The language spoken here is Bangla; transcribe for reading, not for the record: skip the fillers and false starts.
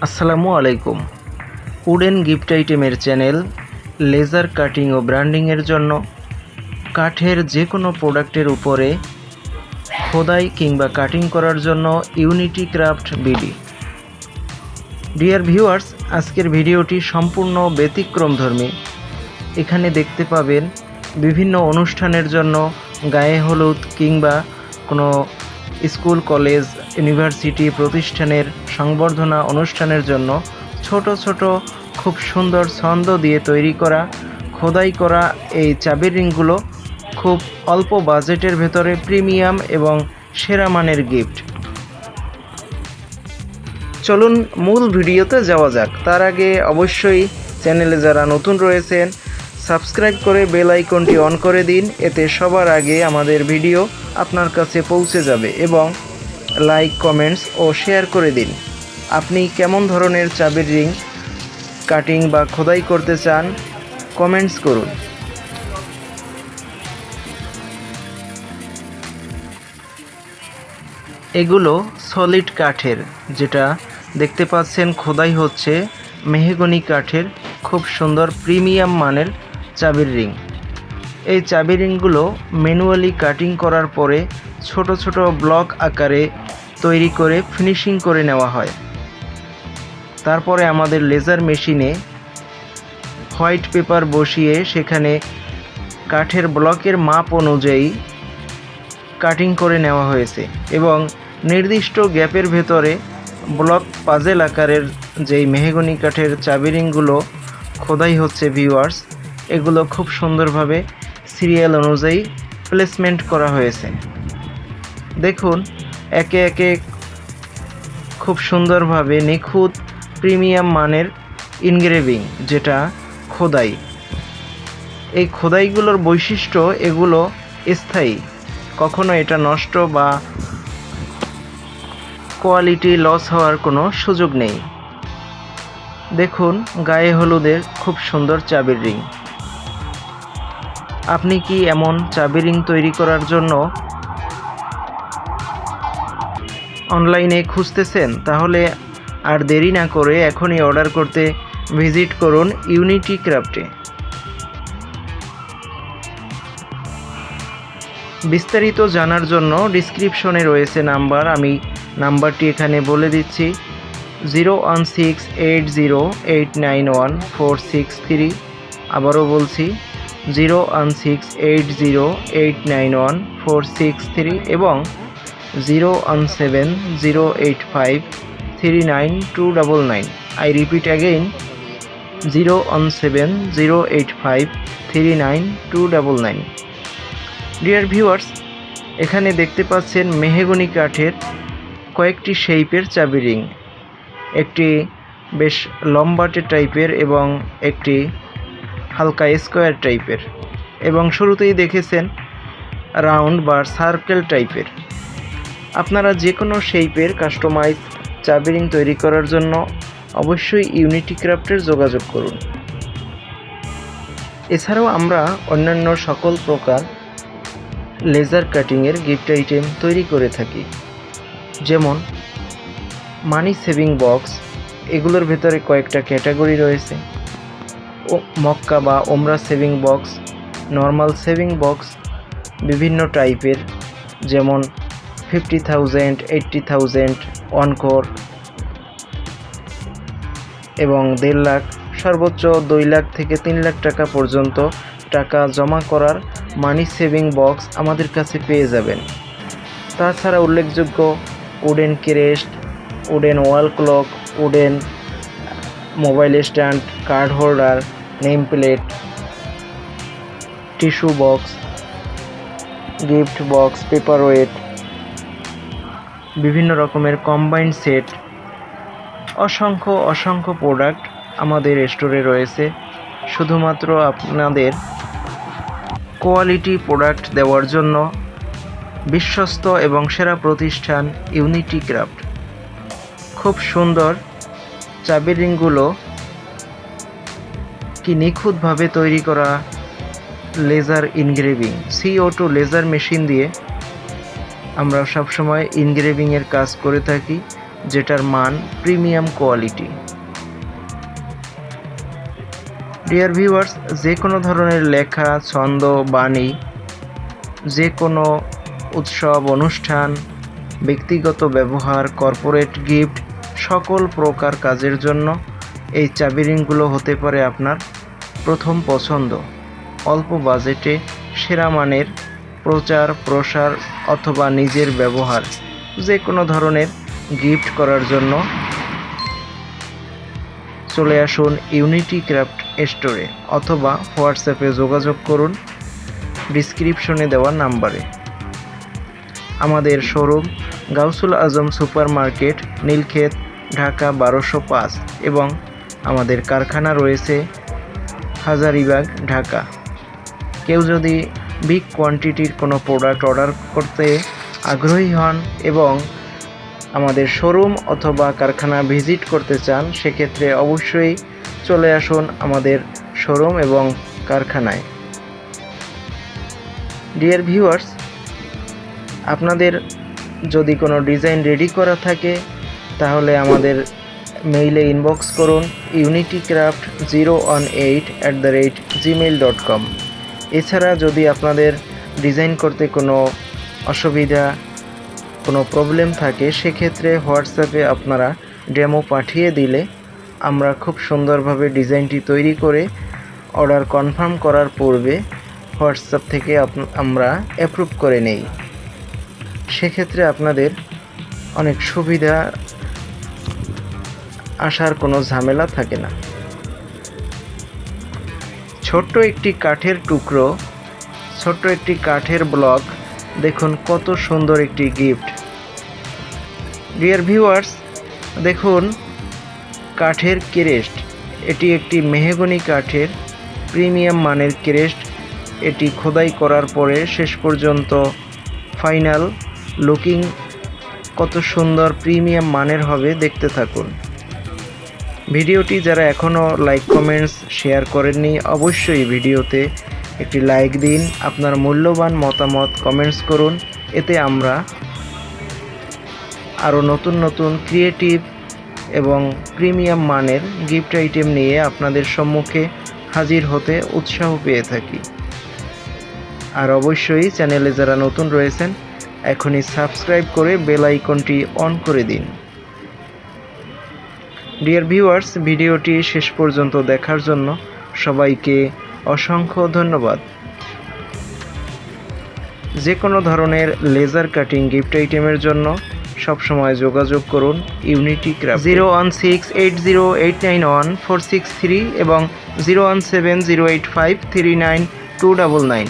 আসসালামু আলাইকুম। উডেন গিফট আইটেমের চ্যানেল লেজার কাটিং ও ব্র্যান্ডিংয়ের জন্য কাঠের যে কোনো প্রোডাক্টের উপরে খোদাই কিংবা কাটিং করার জন্য unity craft BD. Dear viewers, আজকের ভিডিওটি সম্পূর্ণ ব্যতিক্রমধর্মী। এখানে দেখতে পাবেন বিভিন্ন অনুষ্ঠানের জন্য গায়ে হলুদ কিংবা কোনো স্কুল, কলেজ, ইউনিভার্সিটি প্রতিষ্ঠানের সংবর্ধনা অনুষ্ঠানের জন্য ছোট ছোট খুব সুন্দর ছন্দ দিয়ে তৈরি করা খোদাই করা এই চাবির রিংগুলো খুব অল্প বাজেটের ভেতরে প্রিমিয়াম এবং সেরা মানের গিফট। চলুন মূল ভিডিওতে যাওয়া যাক। তার আগে অবশ্যই চ্যানেলে যারা নতুন রয়েছেন সাবস্ক্রাইব করে বেল আইকনটি অন করে দিন, এতে সবার আগে আমাদের ভিডিও আপনার কাছে পৌঁছে যাবে এবং লাইক, কমেন্টস ও শেয়ার করে দিন। আপনি কেমন ধরনের চাবির রিং কাটিং বা খোদাই করতে চান কমেন্টস করুন। এগুলো সলিড কাঠের, যেটা দেখতে পাচ্ছেন খোদাই হচ্ছে মেহগনি কাঠের খুব সুন্দর প্রিমিয়াম মানের চাবির রিং। এই চাবির রিংগুলো ম্যানুয়ালি কাটিং করার পরে ছোট ছোট ব্লক আকারে তৈরি করে ফিনিশিং করে নেওয়া হয়। তারপরে আমাদের লেজার মেশিনে হোয়াইট পেপার বসিয়ে সেখানে কাঠের ব্লকের মাপ অনুযায়ী কাটিং করে নেওয়া হয়েছে এবং নির্দিষ্ট গ্যাপের ভেতরে ব্লক পাজেল আকারের যেই মেহগনি কাঠের চাবি রিংগুলো খোদাই হচ্ছে ভিউয়ার্স, এগুলো খুব সুন্দরভাবে সিরিয়াল অনুযায়ী প্লেসমেন্ট করা হয়েছে। দেখুন একে একে খুব সুন্দরভাবে নিখুঁত প্রিমিয়াম মানের ইনগ্রেভিং, যেটা খোদাই। এই খোদাইগুলোর বৈশিষ্ট্য এগুলো স্থায়ী, কখনো এটা নষ্ট বা কোয়ালিটি লস হওয়ার কোনো সুযোগ নেই। দেখুন গায়ে হলুদের খুব সুন্দর চাবির রিং। আপনি কি এমন চাবির রিং তৈরি করার জন্য অনলাইনে খুঁজতেছেন? তাহলে আর দেরি না করে এখনই অর্ডার করতে ভিজিট করুন ইউনিটি ক্রাফটে। বিস্তারিত জানার জন্য ডিসক্রিপশনে রয়েছে নাম্বার, আমি নাম্বারটি এখানে বলে দিচ্ছি 01680891463। আবারও বলছি 01680891463 এবং 01708539299। I repeat again 01708539299। Dear viewers, এখানে দেখতে পাচ্ছেন মেহগনি কাঠের কয়েকটি শেপের চাবি রিং, একটি বেশ লম্বাটে টাইপের এবং একটি হালকা স্কোয়ার টাইপের, এবং শুরুতেই দেখেছেন রাউন্ড বা সার্কেল টাইপের। আপনারা যে কোনো শেপের কাস্টমাইজ চাবি রিং তৈরি করার জন্য অবশ্যই ইউনিটি ক্রাফটের যোগাযোগ করুন। এছাড়াও আমরা অন্যান্য সকল প্রকার লেজার কাটিংয়ের গিফট আইটেম তৈরি করে থাকি, যেমন মানি সেভিং বক্স। এগুলোর ভেতরে কয়েকটা ক্যাটাগরি রয়েছে: মক্কা বা ওমরা saving box, normal saving box বিভিন্ন টাইপের, যেমন 50,000, 80,000, 1 crore এবং 1.5 লাখ, সর্বোচ্চ 2 লাখ থেকে 3 লাখ টাকা পর্যন্ত টাকা জমা করার মানি সেভিং বক্স আমাদের কাছে পেয়ে যাবেন। তাছাড়া উল্লেখযোগ্য wooden crest, wooden wall clock, wooden mobile stand, card holder, name plate, tissue box, gift box, paper wait, বিভিন্ন রকমের কম্বাইন্ড সেট, অসংখ্য প্রোডাক্ট আমাদের স্টোরে রয়েছে। শুধুমাত্র আপনাদের কোয়ালিটি প্রোডাক্ট দেওয়ার জন্য বিশ্বস্ত এবং সেরা প্রতিষ্ঠান ইউনিটি ক্রাফট। খুব সুন্দর চাবির রিংগুলো কি নিখুঁতভাবে তৈরি করা laser engraving, CO2 laser machine দিয়ে আমরা সবসময় ইনগ্রেভিংয়ের কাজ করে থাকি। যেটার মান প্রিমিয়াম কোয়ালিটি। ডিয়ার ভিউয়ার্স, যে কোনো ধরনের লেখা, ছন্দ, বাণী, যে কোনো উৎসব, অনুষ্ঠান, ব্যক্তিগত ব্যবহার, কর্পোরেট গিফট, সকল প্রকার কাজের জন্য এই চাবি রিংগুলো হতে পারে আপনার প্রথম পছন্দ। অল্প বাজেটে সেরা মানের প্রচার প্রসার অথবা নিজের ব্যবহার, যে কোনো ধরনের গিফট করার জন্য চলে আসুন ইউনিটি ক্রাফট স্টোরে অথবা হোয়াটসঅ্যাপে যোগাযোগ করুন ডিসক্রিপশনে দেওয়া নাম্বারে। আমাদের শোরুম গাউসুল আজম সুপার মার্কেট, নীলক্ষেত, ঢাকা 1205 এবং আমাদের কারখানা রয়েছে হাজারীবাগ, ঢাকা। কেউ যদি বিগ কোয়ান্টিটির কোনো প্রোডাক্ট অর্ডার করতে আগ্রহী হন এবং আমাদের শোরুম অথবা কারখানা ভিজিট করতে চান, সেক্ষেত্রে অবশ্যই চলে আসুন আমাদের শোরুম এবং কারখানায়। ডিয়ার ভিউয়ার্স, আপনাদের যদি কোনো ডিজাইন রেডি করা থাকে তাহলে আমাদের মেইলে ইনবক্স করুন unitycraft018@gmail.com। এছাড়া যদি আপনাদের ডিজাইন করতে কোনো অসুবিধা, কোনো প্রবলেম থাকে, সেক্ষেত্রে হোয়াটসঅ্যাপে আপনারা ডেমো পাঠিয়ে দিলে আমরা খুব সুন্দরভাবে ডিজাইনটি তৈরি করে অর্ডার কনফার্ম করার পূর্বে হোয়াটসঅ্যাপ থেকে আমরা অ্যাপ্রুভ করে নেই। সেক্ষেত্রে আপনাদের অনেক সুবিধা, আসার কোনো ঝামেলা থাকে না। ছোট্ট একটি কাঠের টুকরো, ছোট্ট একটি কাঠের ব্লক, দেখুন কত সুন্দর একটি গিফট। ডিয়ার ভিউয়ার্স, দেখুন কাঠের ক্রেস্ট, এটি একটি মেহগনি কাঠের প্রিমিয়াম মানের ক্রেস্ট। এটি খোদাই করার পরে শেষ পর্যন্ত ফাইনাল লুকিং কত সুন্দর প্রিমিয়াম মানের হবে, দেখতে থাকুন। ভিডিওটি যারা এখনও লাইক, কমেন্টস, শেয়ার করেননি, অবশ্যই ভিডিওতে একটি লাইক দিন, আপনার মূল্যবান মতামত কমেন্টস করুন। এতে আমরা আরও নতুন নতুন ক্রিয়েটিভ এবং প্রিমিয়াম মানের গিফট আইটেম নিয়ে আপনাদের সম্মুখে হাজির হতে উৎসাহ পেয়ে থাকি। আর অবশ্যই চ্যানেলে যারা নতুন রয়েছেন এখনই সাবস্ক্রাইব করে বেল আইকনটি অন করে দিন। ডিয়ার ভিউয়ার্স, ভিডিওটি শেষ পর্যন্ত দেখার জন্য সবাইকে অসংখ্য ধন্যবাদ। যে কোনো ধরনের লেজার কাটিং গিফট আইটেমের জন্য সবসময় যোগাযোগ করুন ইউনিটি ক্রাফট। 01680891463 এবং 017085392299।